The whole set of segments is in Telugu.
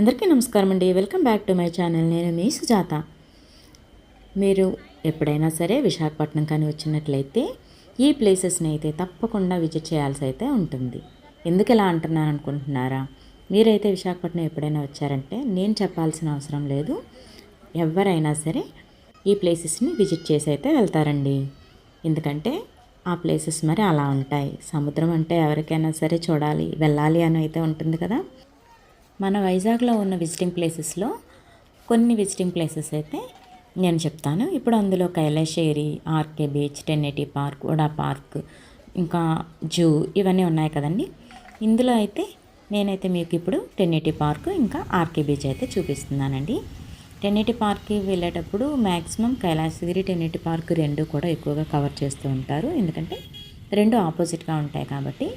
అందరికీ నమస్కారం అండి. Welcome back to my channel. నేను మీ సుజాత. మీరు ఎప్పుడైనా సరే విశాఖపట్నం కానీ వచ్చినట్లయితే ఈ ప్లేసెస్ని అయితే తప్పకుండా విజిట్ చేయాల్సి అయితే ఉంటుంది. ఎందుకు ఇలా అంటున్నాను అనుకుంటున్నారా? మీరైతే విశాఖపట్నం ఎప్పుడైనా వచ్చారంటే నేను చెప్పాల్సిన అవసరం లేదు. ఎవరైనా సరే ఈ ప్లేసెస్ని విజిట్ చేసి అయితే వెళ్తారండి. ఎందుకంటే ఆ ప్లేసెస్ మరి అలా ఉంటాయి. సముద్రం అంటే ఎవరికైనా సరే చూడాలి, వెళ్ళాలి అని అయితే ఉంటుంది కదా. మన వైజాగ్లో ఉన్న విజిటింగ్ ప్లేసెస్లో కొన్ని విజిటింగ్ ప్లేసెస్ అయితే నేను చెప్తాను. ఇప్పుడు అందులో కైలాషేరి, ఆర్కే బీచ్, 1080 పార్క్, ఉడా పార్క్, ఇంకా జూ ఇవన్నీ ఉన్నాయి కదండి. ఇందులో అయితే నేనైతే మీకు ఇప్పుడు 1080 పార్క్ ఇంకా ఆర్కే బీచ్ అయితే చూపిస్తున్నానండి. 1080 పార్క్కి వెళ్ళేటప్పుడు మ్యాక్సిమం కైలాసగిరి, 1080 పార్క్ రెండు కూడా ఎక్కువగా కవర్ చేస్తూ ఉంటారు. ఎందుకంటే రెండు ఆపోజిట్గా ఉంటాయి కాబట్టి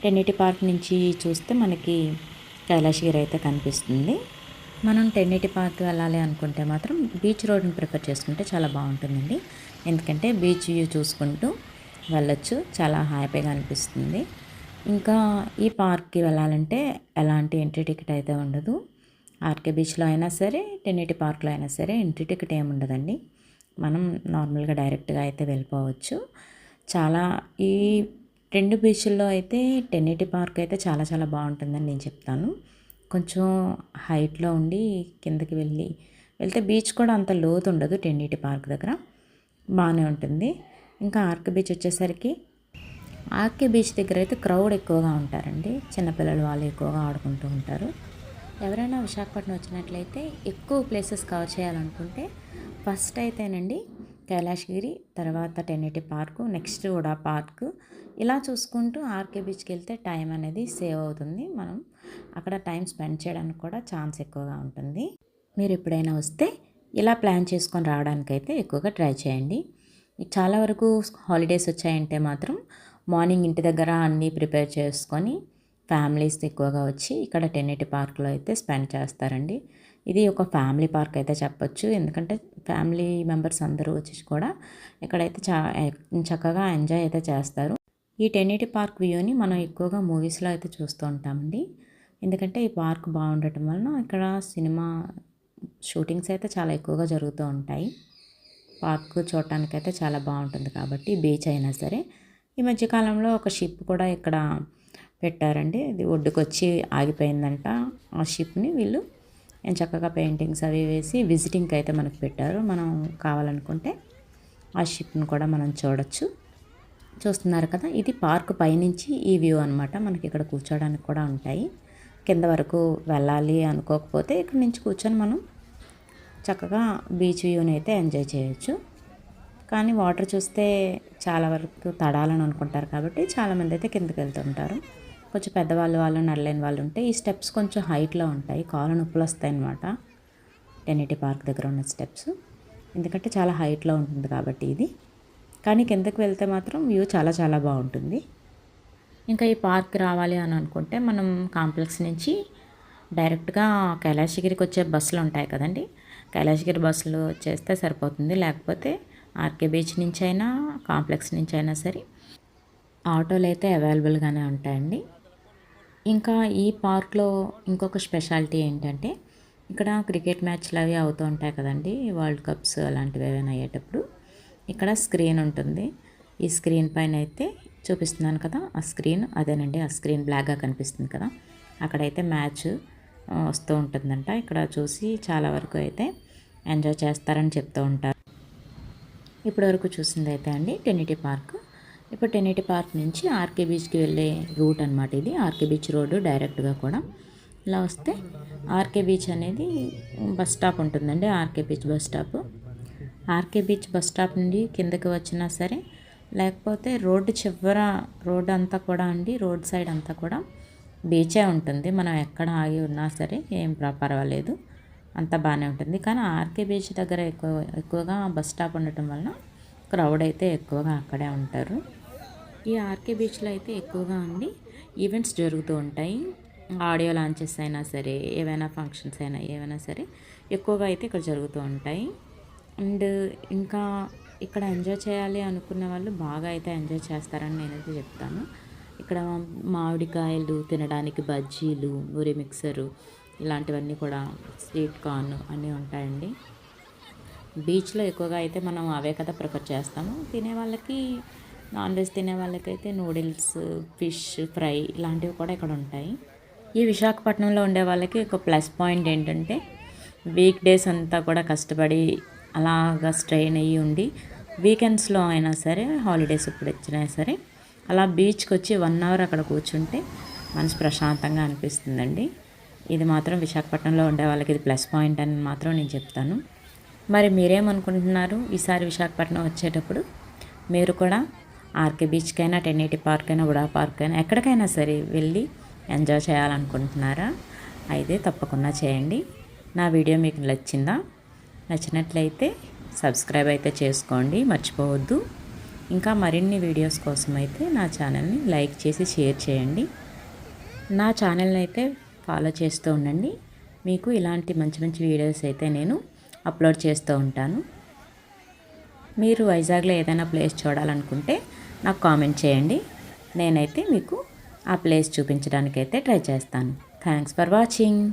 1080 పార్క్ నుంచి చూస్తే మనకి కైలాసగిరి అయితే కనిపిస్తుంది. మనం 1080 పార్క్ వెళ్ళాలి అనుకుంటే మాత్రం బీచ్ రోడ్ని ప్రిఫర్ చేసుకుంటే చాలా బాగుంటుందండి. ఎందుకంటే బీచ్ వ్యూ చూసుకుంటూ వెళ్ళొచ్చు, చాలా హ్యాపీగా అనిపిస్తుంది. ఇంకా ఈ పార్క్కి వెళ్ళాలంటే ఎలాంటి ఎంట్రీ టికెట్ అయితే ఉండదు. ఆర్కే బీచ్లో అయినా సరే, 1080 పార్క్లో అయినా సరే ఎంట్రీ టికెట్ ఏమి ఉండదండి. మనం నార్మల్గా డైరెక్ట్గా అయితే వెళ్ళిపోవచ్చు. చాలా ఈ రెండు బీచ్ల్లో అయితే 1080 పార్క్ అయితే చాలా చాలా బాగుంటుందని నేను చెప్తాను. కొంచెం హైట్లో ఉండి కిందకి వెళ్తే బీచ్ కూడా అంత లోతు ఉండదు. 1080 పార్క్ దగ్గర బాగానే ఉంటుంది. ఇంకా ఆర్కే బీచ్ వచ్చేసరికి ఆర్కే బీచ్ దగ్గర అయితే క్రౌడ్ ఎక్కువగా ఉంటారండి. చిన్నపిల్లలు వాళ్ళు ఎక్కువగా ఆడుకుంటూ ఉంటారు. ఎవరైనా విశాఖపట్నం వచ్చినట్లయితే ఎక్కువ ప్లేసెస్ కవర్ చేయాలనుకుంటే ఫస్ట్ అయితేనండి కైలాసగిరి, తర్వాత 1080 పార్కు, నెక్స్ట్ ఉడా పార్క్, ఇలా చూసుకుంటూ ఆర్కే బీచ్కి వెళ్తే టైం అనేది సేవ్ అవుతుంది. మనం అక్కడ టైం స్పెండ్ చేయడానికి కూడా ఛాన్స్ ఎక్కువగా ఉంటుంది. మీరు ఎప్పుడైనా వస్తే ఇలా ప్లాన్ చేసుకొని రావడానికైతే ఎక్కువగా ట్రై చేయండి. చాలా వరకు హాలిడేస్ వచ్చాయంటే మాత్రం మార్నింగ్ ఇంటి దగ్గర అన్నీ ప్రిపేర్ చేసుకొని ఫ్యామిలీస్ ఎక్కువగా వచ్చి ఇక్కడ 1080 పార్క్లో అయితే స్పెండ్ చేస్తారండి. ఇది ఒక ఫ్యామిలీ పార్క్ అయితే చెప్పొచ్చు. ఎందుకంటే ఫ్యామిలీ మెంబర్స్ అందరూ వచ్చి కూడా ఇక్కడైతే చక్కగా ఎంజాయ్ అయితే చేస్తారు. ఈ 1080 పార్క్ వ్యూని మనం ఎక్కువగా మూవీస్లో అయితే చూస్తూ ఉంటామండి. ఎందుకంటే ఈ పార్క్ బాగుండటం వలన ఇక్కడ సినిమా షూటింగ్స్ అయితే చాలా ఎక్కువగా జరుగుతూ ఉంటాయి. పార్క్ చూడటానికైతే చాలా బాగుంటుంది కాబట్టి బీచ్ అయినా సరే. ఈ మధ్యకాలంలో ఒక షిప్ కూడా ఇక్కడ పెట్టారండి. ఇది ఒడ్డుకొచ్చి ఆగిపోయిందంట. ఆ షిప్ని వీళ్ళు చక్కగా పెయింటింగ్స్ అవి వేసి విజిటింగ్కి అయితే మనకు పెట్టారు. మనం కావాలనుకుంటే ఆ షిప్ని కూడా మనం చూడొచ్చు. చూస్తున్నారు కదా, ఇది పార్క్ పైనుంచి ఈ వ్యూ అనమాట. మనకి ఇక్కడ కూర్చోడానికి కూడా ఉంటాయి. కింద వరకు వెళ్ళాలి అనుకోకపోతే ఇక్కడ నుంచి కూర్చొని మనం చక్కగా బీచ్ వ్యూని అయితే ఎంజాయ్ చేయొచ్చు. కానీ వాటర్ చూస్తే చాలా వరకు తడాలని అనుకుంటారు కాబట్టి చాలామంది అయితే కిందకి వెళ్తుంటారు. కొంచెం పెద్దవాళ్ళు నడలేని వాళ్ళు ఉంటే ఈ స్టెప్స్ కొంచెం హైట్లో ఉంటాయి, కాళ్ళ నొప్పులు వస్తాయి అన్నమాట. 1080 పార్క్ దగ్గర ఉన్న స్టెప్స్ ఎందుకంటే చాలా హైట్లో ఉంటుంది కాబట్టి ఇది. కానీ కిందకి వెళ్తే మాత్రం వ్యూ చాలా చాలా బాగుంటుంది. ఇంకా ఈ పార్క్ రావాలి అని అనుకుంటే మనం కాంప్లెక్స్ నుంచి డైరెక్ట్గా కైలాసగిరికి వచ్చే బస్సులు ఉంటాయి కదండి. కైలాసగిరి బస్సులు వచ్చేస్తే సరిపోతుంది. లేకపోతే ఆర్కే బీచ్ నుంచి అయినా కాంప్లెక్స్ నుంచి అయినా సరే ఆటోలు అయితే అవైలబుల్గానే ఉంటాయండి. ఇంకా ఈ పార్క్లో ఇంకొక స్పెషాలిటీ ఏంటంటే ఇక్కడ క్రికెట్ మ్యాచ్లు అవి అవుతూ ఉంటాయి కదండి. వరల్డ్ కప్స్ అలాంటివి ఏమైనా అయ్యేటప్పుడు ఇక్కడ స్క్రీన్ ఉంటుంది. ఈ స్క్రీన్ పైన అయితే చూపిస్తున్నాను కదా, ఆ స్క్రీన్ అదేనండి. ఆ స్క్రీన్ బ్లాక్గా కనిపిస్తుంది కదా, అక్కడైతే మ్యాచ్ వస్తూ ఉంటుందంట. ఇక్కడ చూసి చాలా వరకు అయితే ఎంజాయ్ చేస్తారని చెప్తూ ఉంటారు. ఇప్పటివరకు చూసింది అయితే అండి 1080 పార్క్. ఇప్పుడు 1080 పార్క్ నుంచి ఆర్కే బీచ్కి వెళ్ళే రూట్ అనమాట ఇది. ఆర్కే బీచ్ రోడ్డు డైరెక్ట్గా కూడా ఇలా వస్తే ఆర్కే బీచ్ అనేది బస్ స్టాప్ ఉంటుందండి. RK beach bus stop. RK beach bus stop నుండి కిందకి వచ్చినా సరే, లేకపోతే రోడ్డు చివర రోడ్డు అంతా కూడా అండి, రోడ్ సైడ్ అంతా కూడా బీచే ఉంటుంది. మనం ఎక్కడ ఆగి ఉన్నా సరే ఏం పర్వాలేదు, అంతా బాగానే ఉంటుంది. కానీ ఆర్కే బీచ్ దగ్గర ఎక్కువగా బస్ స్టాప్ ఉండటం వలన క్రౌడ్ అయితే ఎక్కువగా అక్కడే ఉంటారు. ఈ ఆర్కే బీచ్లో అయితే ఎక్కువగా అండి ఈవెంట్స్ జరుగుతూ ఉంటాయి. ఆడియో లాంచెస్ అయినా సరే, ఏవైనా ఫంక్షన్స్ అయినా ఏవైనా సరే ఎక్కువగా అయితే ఇక్కడ జరుగుతూ ఉంటాయి. అండ్ ఇంకా ఇక్కడ ఎంజాయ్ చేయాలి అనుకున్న వాళ్ళు బాగా అయితే ఎంజాయ్ చేస్తారని నేనైతే చెప్తాను. ఇక్కడ మామిడికాయలు తినడానికి బజ్జీలు, ఊరి మిక్సరు, ఇలాంటివన్నీ కూడా స్వీట్ కార్న్ అన్నీ ఉంటాయండి. బీచ్లో ఎక్కువగా అయితే మనం అవే కదా ప్రిఫర్ చేస్తాము. తినే వాళ్ళకి నాన్ వెజ్ తినే వాళ్ళకైతే నూడిల్స్, ఫిష్ ఫ్రై ఇలాంటివి కూడా ఇక్కడ ఉంటాయి. ఈ విశాఖపట్నంలో ఉండే వాళ్ళకి ఒక ప్లస్ పాయింట్ ఏంటంటే వీక్ డేస్ అంతా కూడా కష్టపడి అలాగా స్ట్రెయిన్ అయ్యి ఉండి వీకెండ్స్లో అయినా సరే హాలిడేస్ ఇప్పుడు వచ్చినా సరే అలా బీచ్కి వచ్చి 1 అవర్ అక్కడ కూర్చుంటే మనసు ప్రశాంతంగా అనిపిస్తుందండి. ఇది మాత్రం విశాఖపట్నంలో ఉండే వాళ్ళకి ఇది ప్లస్ పాయింట్ అని మాత్రం నేను చెప్తాను. మరి మీరేమనుకుంటున్నారు? ఈసారి విశాఖపట్నం వచ్చేటప్పుడు మీరు కూడా ఆర్కే బీచ్కైనా, 1080 పార్క్ అయినా, ఉడా పార్క్ అయినా ఎక్కడికైనా సరే వెళ్ళి ఎంజాయ్ చేయాలనుకుంటున్నారా? అయితే తప్పకుండా చేయండి. నా వీడియో మీకు నచ్చిందా? నచ్చినట్లయితే సబ్స్క్రైబ్ అయితే చేసుకోండి, మర్చిపోవద్దు. ఇంకా మరిన్ని వీడియోస్ కోసం అయితే నా ఛానల్ని లైక్ చేసి షేర్ చేయండి. నా ఛానల్ని అయితే ఫాలో చేస్తూ ఉండండి. మీకు ఇలాంటి మంచి మంచి వీడియోస్ అయితే నేను అప్లోడ్ చేస్తూ ఉంటాను. మీరు వైజాగ్లో ఏదైనా ప్లేస్ చూడాలనుకుంటే నాకు కామెంట్ చేయండి. నేనైతే మీకు ఆ ప్లేస్ చూపించడానికైతే ట్రై చేస్తాను. Thanks for watching.